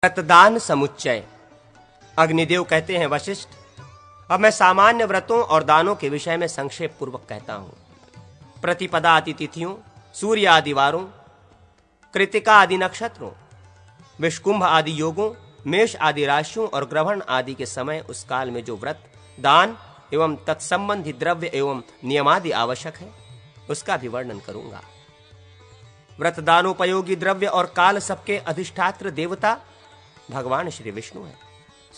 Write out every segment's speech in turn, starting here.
व्रतदान समुच्चय। अग्निदेव कहते हैं, वशिष्ठ, अब मैं सामान्य व्रतों और दानों के विषय में संक्षेप पूर्वक कहता हूं। प्रतिपदा आदि तिथियों, सूर्य आदि वारों, कृतिका आदि नक्षत्रों, विषकुंभ आदि योगों, मेष आदि राशियों और ग्रहण आदि के समय उस काल में जो व्रत, दान एवं तत्संबंधी द्रव्य एवं नियमादि आवश्यक है, उसका भी वर्णन करूंगा। व्रतदानोपयोगी द्रव्य और काल सबके अधिष्ठात्र देवता भगवान श्री विष्णु है।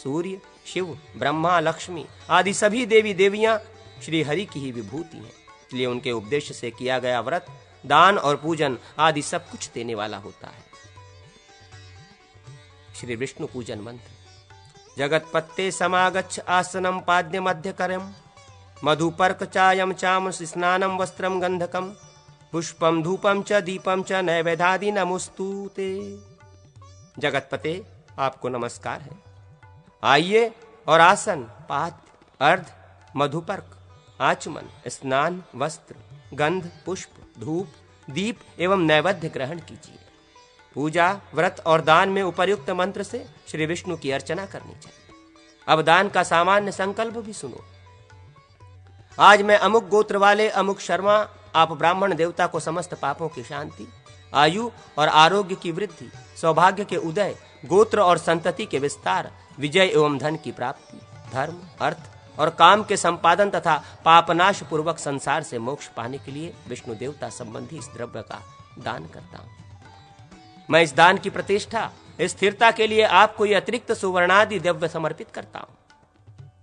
सूर्य, शिव, ब्रह्मा, लक्ष्मी आदि सभी देवी देवियां श्री हरि की ही विभूति हैं। इसलिए उनके उपदेश से किया गया व्रत, दान और पूजन आदि सब कुछ देने वाला होता है। श्री विष्णु पूजन मंत्र। जगतपत्ते समागच्छ आसनम पाद्य मध्य करम मधुपर्क चायम चाम स्नानम वस्त्रम गंधकम पुष्पम धूपम च दीपम च नैवेद्यादि नमोस्तुते। जगतपते, आपको नमस्कार है। आइए और आसन, पाद्य, अर्ध, मधुपर्क, आचमन, स्नान, वस्त्र, गंध, पुष्प, धूप, दीप एवं नैवेद्य ग्रहण कीजिए। पूजा, व्रत और दान में उपर्युक्त मंत्र से श्री विष्णु की अर्चना करनी चाहिए। अब दान का सामान्य संकल्प भी सुनो। आज मैं अमुक गोत्र वाले अमुक शर्मा आप ब्राह्मण देवता को समस्त पापों की शांति, आयु और आरोग्य की वृद्धि, सौभाग्य के उदय, गोत्र और संतति के विस्तार, विजय एवं धन की प्राप्ति, धर्म, अर्थ और काम के संपादन तथा पापनाश पूर्वक संसार से मोक्ष पाने के लिए विष्णु देवता संबंधी इस द्रव्य का दान करता हूं। मैं इस दान की प्रतिष्ठा, स्थिरता के लिए आपको ये अतिरिक्त सुवर्णादि द्रव्य समर्पित करता हूं।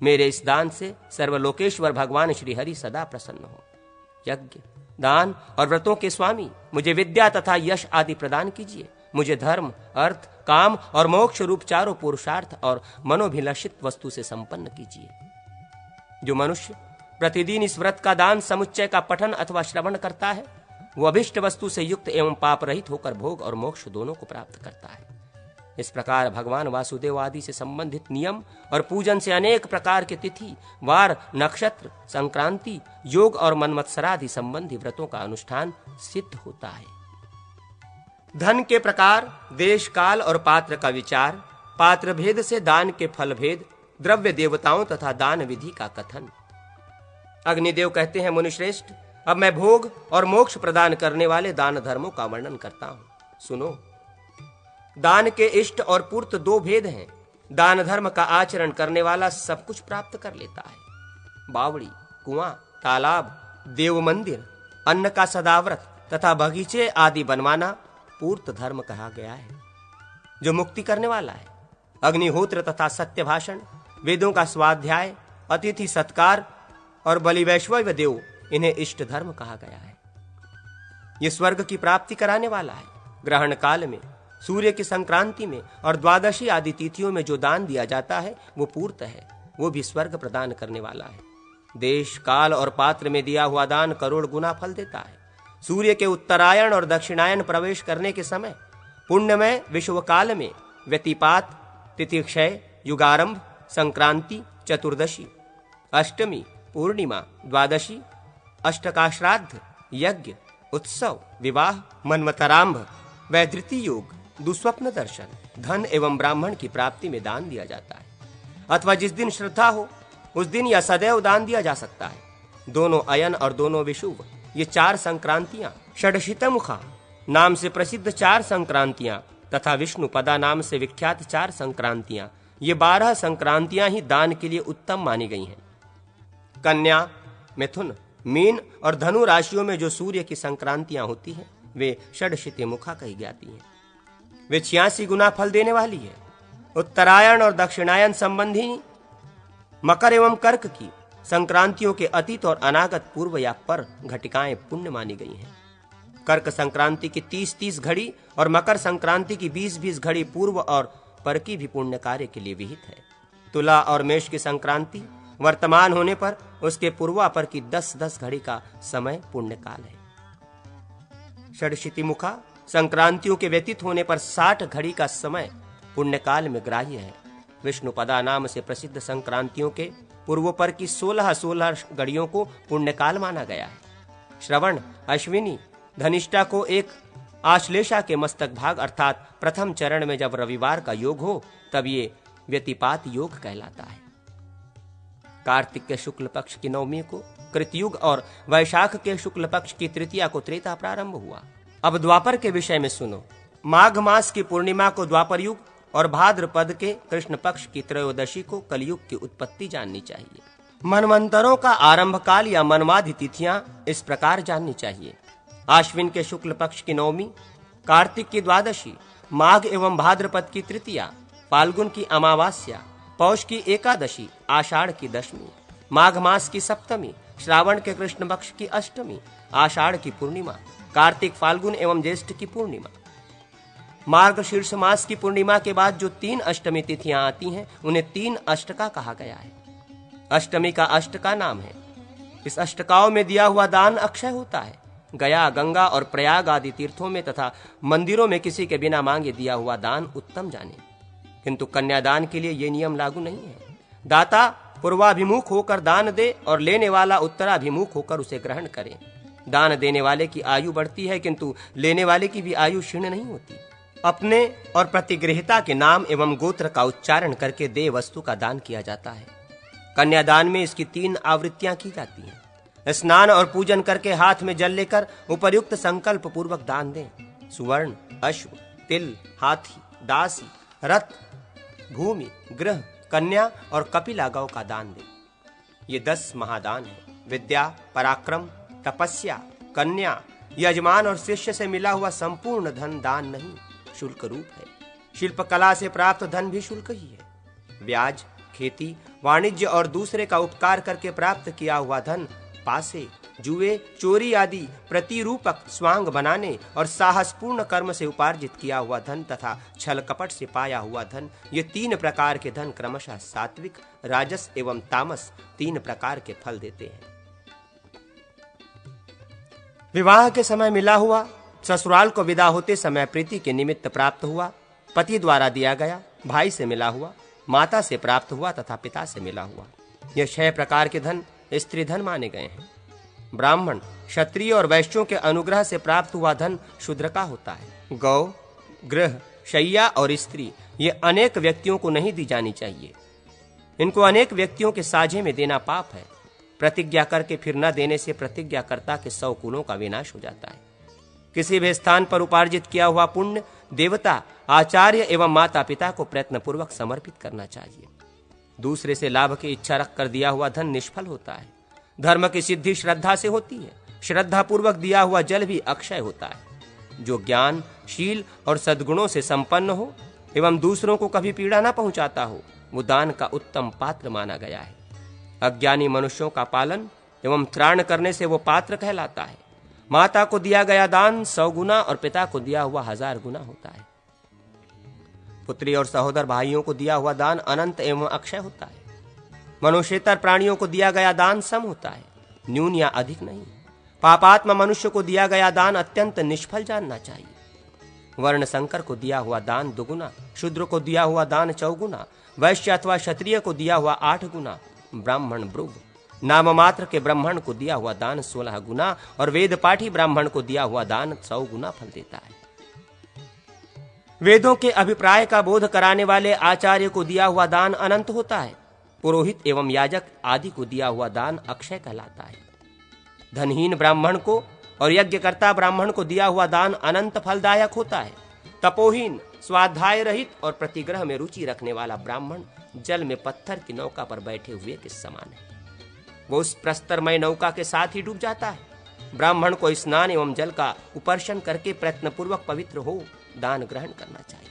मेरे इस दान से सर्वलोकेश्वर भगवान श्री हरि सदा प्रसन्न हो। यज्ञ, दान और व्रतों के स्वामी, मुझे विद्या तथा यश आदि प्रदान कीजिए। मुझे धर्म, अर्थ, काम और मोक्ष रूप चारों पुरुषार्थ और मनोभिलषित वस्तु से संपन्न कीजिए। जो मनुष्य प्रतिदिन इस व्रत का दान समुच्चय का पठन अथवा श्रवण करता है, वो अभिष्ट वस्तु से युक्त एवं पाप रहित होकर भोग और मोक्ष दोनों को प्राप्त करता है। इस प्रकार भगवान वासुदेव आदि से संबंधित नियम और पूजन से अनेक प्रकार के तिथि, वार, नक्षत्र, संक्रांति, योग और मनमत्सरादि संबंधी व्रतों का अनुष्ठान सिद्ध होता है। धन के प्रकार, देश काल और पात्र का विचार, पात्र भेद से दान के फल भेद, द्रव्य देवताओं तथा दान विधि का कथन। अग्निदेव कहते हैं, मुनिश्रेष्ठ, अब मैं भोग और मोक्ष प्रदान करने वाले दान धर्मों का वर्णन करता हूं। सुनो। दान के इष्ट और पूर्त दो भेद हैं। दान धर्म का आचरण करने वाला सब कुछ प्राप्त कर लेता है। बावड़ी, कुआं, तालाब, देव मंदिर, अन्न का सदाव्रत तथा बगीचे आदि बनवाना पूर्त धर्म कहा गया है, जो मुक्ति करने वाला है। अग्निहोत्र तथा सत्य भाषण, वेदों का स्वाध्याय, अतिथि सत्कार और बलि वैश्वव देव, इन्हें इष्ट धर्म कहा गया है। यह स्वर्ग की प्राप्ति कराने वाला है। ग्रहण काल में, सूर्य की संक्रांति में और द्वादशी आदि तिथियों में जो दान दिया जाता है वो पूर्त है, वो भी स्वर्ग प्रदान करने वाला है। देश, काल और पात्र में दिया हुआ दान करोड़ गुना फल देता है। सूर्य के उत्तरायण और दक्षिणायन प्रवेश करने के समय, पुण्यमय विश्वकाल में, व्यतिपात, तिथिक्षय, युगारंभ, संक्रांति, चतुर्दशी, अष्टमी, पूर्णिमा, द्वादशी, अष्टकाश्राद्ध, यज्ञ, उत्सव, विवाह, मन्वतरांभ, वैधृति योग, दुस्वप्न दर्शन, धन एवं ब्राह्मण की प्राप्ति में दान दिया जाता है। अथवा जिस दिन श्रद्धा हो उस दिन या सदैव दान दिया जा सकता है। दोनों अयन और दोनों विषुव, ये चार संक्रांतियां, षडशितमुखा नाम से प्रसिद्ध चार संक्रांतियां तथा विष्णु पदा नाम से विख्यात चार संक्रांतियां, ये 12 संक्रांतियां ही दान के लिए उत्तम मानी गई हैं। कन्या, मिथुन, मीन और धनु राशियों में जो सूर्य की संक्रांतियां होती हैं, वे षडशितमुखा कही जाती हैं। वे 86 गुना फल देने वाली है। उत्तरायण और दक्षिणायन संबंधी मकर एवं कर्क की संक्रांतियों के अतीत और अनागत पूर्व या पर घटिकाएं पुण्य मानी गई हैं। कर्क संक्रांति की 30-30 घड़ी और मकर संक्रांति की 20-20 घड़ी पूर्व और पर की भी पुण्य कार्य के लिए विहित है। तुला और मेष की संक्रांति वर्तमान होने पर उसके पूर्वा पर की 10-10 घड़ी का समय पुण्य काल है। षडशितिमुखा संक्रांतियों के व्यतीत होने पर 60 घड़ी का समय पुण्यकाल में ग्राह्य है। विष्णुपदा नाम से प्रसिद्ध संक्रांतियों के पूर्व पर की 16 घड़ियों को पुण्यकाल माना गया है। श्रवण, अश्विनी, धनिष्ठा को एक आश्लेषा के मस्तक भाग अर्थात प्रथम चरण में जब रविवार का योग हो तब ये व्यतिपात योग कहलाता है। कार्तिक के शुक्ल पक्ष की नवमी को कृतयुग और वैशाख के शुक्ल पक्ष की तृतीया को त्रेता प्रारंभ हुआ। अब द्वापर के विषय में सुनो। माघ मास की पूर्णिमा को द्वापर युग और भाद्रपद के कृष्ण पक्ष की त्रयोदशी को कलयुग की उत्पत्ति जाननी चाहिए। मनवंतरों का आरंभ काल या मनवादि तिथियां इस प्रकार जाननी चाहिए। आश्विन के शुक्ल पक्ष की नवमी, कार्तिक की द्वादशी, माघ एवं भाद्रपद की तृतीया, फाल्गुन की अमावास्या, पौष की एकादशी, आषाढ़ की दशमी, माघ मास की सप्तमी, श्रावण के कृष्ण पक्ष की अष्टमी, आषाढ़ की पूर्णिमा, कार्तिक, फाल्गुन एवं ज्येष्ठ की पूर्णिमा। मार्गशीर्ष मास की पूर्णिमा के बाद जो 3 अष्टमी तिथियां आती हैं उन्हें 3 अष्टका कहा गया है। अष्टमी का अष्टका नाम है। इस अष्टकाओं में दिया हुआ दान अक्षय होता है। गया, गंगा और प्रयाग आदि तीर्थों में तथा मंदिरों में किसी के बिना मांगे दिया हुआ दान उत्तम जाने, किंतु कन्यादान के लिए ये नियम लागू नहीं है। दाता पूर्वाभिमुख होकर दान दे और लेने वाला उत्तराभिमुख होकर उसे ग्रहण करे। दान देने वाले की आयु बढ़ती है किंतु लेने वाले की भी आयु क्षीण नहीं होती। अपने और प्रतिगृहिता के नाम एवं गोत्र का उच्चारण करके देय वस्तु का दान किया जाता है। कन्यादान में इसकी 3 आवृत्तियां की जाती हैं। स्नान और पूजन करके हाथ में जल लेकर उपर्युक्त संकल्प पूर्वक दान दें। सुवर्ण, अश्व, तिल, हाथी, दासी, रथ, भूमि, गृह, कन्या और कपिला गौ का दान दें। ये 10 महादान हैं। विद्या, पराक्रम, तपस्या, कन्या, यजमान और शिष्य से मिला हुआ संपूर्ण धन दान नहीं, शुल्क रूप है। शिल्प कला से प्राप्त धन भी शुल्क ही है। ब्याज, खेती, वाणिज्य और दूसरे का उपकार करके प्राप्त किया हुआ धन, पासे, जुए, चोरी आदि प्रतिरूपक स्वांग बनाने और साहसपूर्ण कर्म से उपार्जित किया हुआ धन तथा छल कपट से पाया हुआ धन, ये 3 प्रकार के धन क्रमशः सात्विक, राजस एवं तामस 3 प्रकार के फल देते हैं। विवाह के समय मिला हुआ, ससुराल को विदा होते समय प्रीति के निमित्त प्राप्त हुआ, पति द्वारा दिया गया, भाई से मिला हुआ, माता से प्राप्त हुआ तथा पिता से मिला हुआ, ये 6 प्रकार के धन स्त्री धन माने गए हैं। ब्राह्मण, क्षत्रिय और वैश्यों के अनुग्रह से प्राप्त हुआ धन शूद्र का होता है। गौ, गृह, शैया और स्त्री ये अनेक व्यक्तियों को नहीं दी जानी चाहिए। इनको अनेक व्यक्तियों के साझे में देना पाप है। प्रतिज्ञा करके फिर न देने से प्रतिज्ञाकर्ता के 100 कुलों का विनाश हो जाता है। किसी भी स्थान पर उपार्जित किया हुआ पुण्य देवता, आचार्य एवं माता पिता को प्रयत्न पूर्वक समर्पित करना चाहिए। दूसरे से लाभ की इच्छा रखकर दिया हुआ धन निष्फल होता है। धर्म की सिद्धि श्रद्धा से होती है। श्रद्धा पूर्वक दिया हुआ जल भी अक्षय होता है। जो ज्ञान, शील और सद्गुणों से संपन्न हो एवं दूसरों को कभी पीड़ा न पहुंचाता हो, वो दान का उत्तम पात्र माना गया है। अज्ञानी मनुष्यों का पालन एवं त्राण करने से वो पात्र कहलाता है। माता को दिया गया दान 100 गुना और पिता को दिया हुआ 1000 गुना होता है। पुत्री और सहोदर भाइयों को दिया हुआ दान अनंत एवं अक्षय होता है। मनुष्येतर प्राणियों को दिया गया दान सम होता है, न्यून या अधिक नहीं। पापात्मा मनुष्य को दिया गया दान अत्यंत निष्फल जानना चाहिए। वर्ण संकर को दिया हुआ दान 2 गुना, शूद्र को दिया हुआ दान 4 गुना, वैश्य अथवा क्षत्रिय को दिया हुआ 8 गुना, ब्राह्मण ब्रुव नाम मात्र के ब्राह्मण को दिया हुआ दान 16 गुना और वेद पाठी ब्राह्मण को दिया हुआ दान 100 गुना फल देता है। वेदों के अभिप्राय का बोध कराने वाले आचार्य को दिया हुआ दान अनंत होता है। पुरोहित एवं याजक आदि को दिया हुआ दान अक्षय कहलाता है। धनहीन ब्राह्मण को और यज्ञकर्ता ब्राह्मण को दिया हुआ दान अनंत फलदायक होता है। तपोहीन, स्वाध्याय रहित और प्रतिग्रह में रुचि रखने वाला ब्राह्मण जल में पत्थर की नौका पर बैठे हुए के समान है। वो उस प्रस्तरमय नौका के साथ ही डूब जाता है। ब्राह्मण को स्नान एवं जल का उपर्शन करके प्रयत्नपूर्वक पवित्र हो दान ग्रहण करना चाहिए।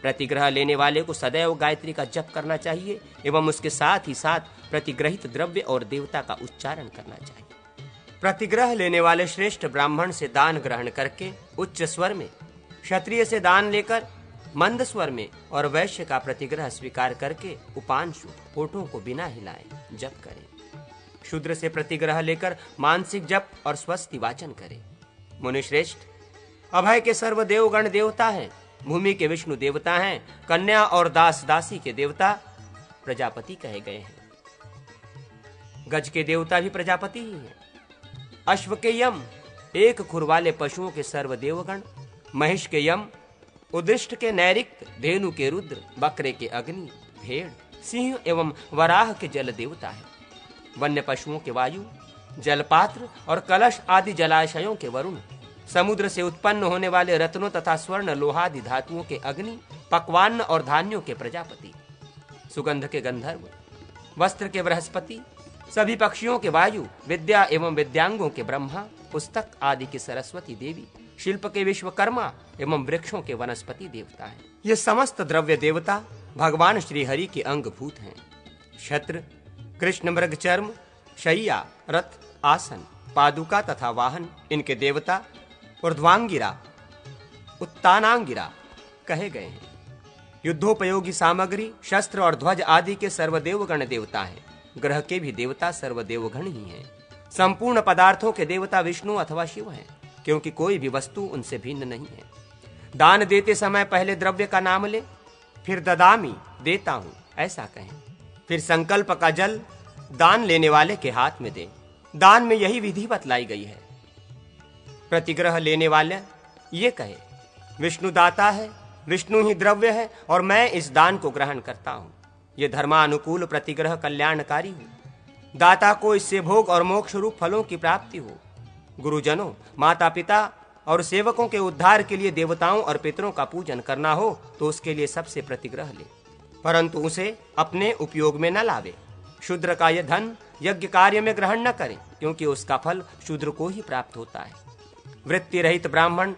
प्रतिग्रह लेने वाले को सदैव गायत्री का जप करना चाहिए एवं उसके साथ ही साथ प्रतिग्रहित द्रव्य और देवता का उच्चारण करना चाहिए। प्रतिग्रह लेने वाले श्रेष्ठ ब्राह्मण से दान ग्रहण करके उच्च स्वर में, क्षत्रिय से दान लेकर मंद स्वर में और वैश्य का प्रतिग्रह स्वीकार करके उपांशु होठों को बिना हिलाए जप करें। शूद्र से प्रतिग्रह लेकर मानसिक जप और स्वस्ति वाचन करें। मुनिश्रेष्ठ, अभय के सर्व देवगण देवता हैं, भूमि के विष्णु देवता हैं, कन्या और दास दासी के देवता प्रजापति कहे गए हैं। गज के देवता भी प्रजापति ही हैं। अश्व के यम, एक खुर वाले पशुओं के सर्व देवगण महिष के यम, उदिष्ट के नैऋत्य, धेनु के रुद्र, बकरे के अग्नि, भेड़, सिंह एवं वराह के जल देवता है। वन्य पशुओं के वायु, जलपात्र और कलश आदि जलाशयों के वरुण, समुद्र से उत्पन्न होने वाले रत्नों तथा स्वर्ण लोहादि धातुओं के अग्नि, पक्वान्न और धान्यों के प्रजापति, सुगंध के गंधर्व, वस्त्र के बृहस्पति, सभी पक्षियों के वायु, विद्या एवं विद्यांगों के ब्रह्मा, पुस्तक आदि की सरस्वती देवी, शिल्प के विश्वकर्मा एवं वृक्षों के वनस्पति देवता है। ये समस्त द्रव्य देवता भगवान श्री हरि के अंगभूत हैं। छत्र, कृष्ण मृग चर्म, शैया, रथ, आसन, पादुका तथा वाहन इनके देवता ऊर्ध्वांगिरा, उत्तानांगिरा कहे गए हैं। युद्धोपयोगी सामग्री, शस्त्र और ध्वज आदि के सर्वदेवगण देवता हैं। ग्रह के भी देवता सर्वदेवगण ही हैं। संपूर्ण पदार्थों के देवता विष्णु अथवा शिव हैं, क्योंकि कोई भी वस्तु उनसे भिन्न नहीं है। दान देते समय पहले द्रव्य का नाम ले, फिर ददामी देता हूं ऐसा कहें, फिर संकल्प का जल दान लेने वाले के हाथ में दें। दान में यही विधि बतलाई गई है। प्रतिग्रह लेने वाले ये कहे, विष्णु दाता है, विष्णु ही द्रव्य है और मैं इस दान को ग्रहण करता हूं। ये धर्मानुकूल प्रतिग्रह कल्याणकारी हो। दाता को इससे भोग और मोक्ष रूप फलों की प्राप्ति हो। गुरुजनों, माता पिता और सेवकों के उद्धार के लिए देवताओं और पितरों का पूजन करना हो तो उसके लिए सबसे प्रतिग्रह ले, परंतु उसे अपने उपयोग में न लावे। शूद्र का यह धन यज्ञ कार्य में ग्रहण न करे, क्योंकि उसका फल शूद्र को ही प्राप्त होता है। वृत्ति रहित ब्राह्मण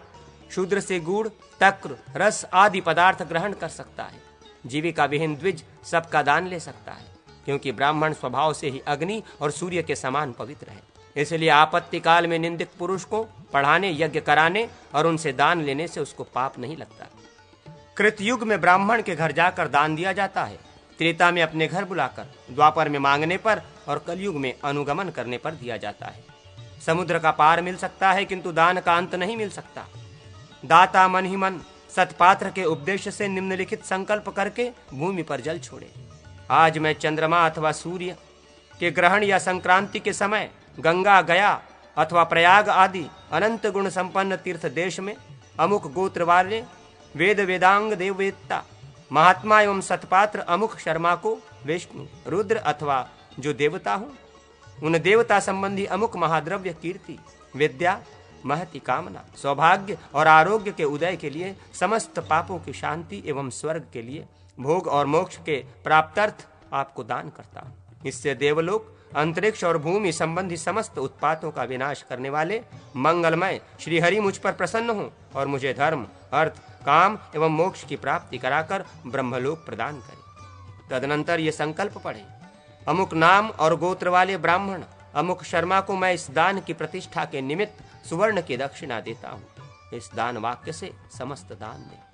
शूद्र से गुड़, तक्र, रस आदि पदार्थ ग्रहण कर सकता है। जीविका विहीन द्विज सबका दान ले सकता है, क्योंकि ब्राह्मण स्वभाव से ही अग्नि और सूर्य के समान पवित्र है। इसलिए आपत्ति काल में निंदित पुरुष को पढ़ाने, यज्ञ कराने और उनसे दान लेने से उसको पाप नहीं लगता। कृतयुग में ब्राह्मण के घर जाकर दान दिया जाता है, त्रेता में अपने घर बुलाकर, द्वापर में मांगने पर और कलयुग में अनुगमन करने पर दिया जाता है। समुद्र का पार मिल सकता है, किंतु दान का अंत नहीं मिल सकता। दाता मन ही मन सतपात्र के उपदेश से निम्नलिखित संकल्प करके भूमि पर जल छोड़े। आज मैं चंद्रमा अथवा सूर्य के ग्रहण या संक्रांति के समय गंगा, गया अथवा प्रयाग आदि अनंत गुण संपन्न तीर्थ देश में अमुक गोत्र वाले वेद वेदांग देववेत्ता महात्मा एवं सतपात्र अमुक शर्मा को विष्णु, रुद्र अथवा जो देवता हो, उन देवता संबंधी अमुक महाद्रव्य, कीर्ति, विद्या, महति, कामना, सौभाग्य और आरोग्य के उदय के लिए, समस्त पापों की शांति एवं स्वर्ग के लिए, भोग और मोक्ष के प्राप्त्यर्थ आपको दान करता हूँ। इससे देवलोक, अंतरिक्ष और भूमि संबंधी समस्त उत्पातों का विनाश करने वाले मंगलमय श्री हरि मुझ पर प्रसन्न हो और मुझे धर्म, अर्थ, काम एवं मोक्ष की प्राप्ति कराकर ब्रह्मलोक प्रदान करे। तदनंतर ये संकल्प पढ़े, अमुक नाम और गोत्र वाले ब्राह्मण अमुक शर्मा को मैं इस दान की प्रतिष्ठा के निमित्त सुवर्ण की दक्षिणा देता हूँ। इस दान वाक्य से समस्त दान दे।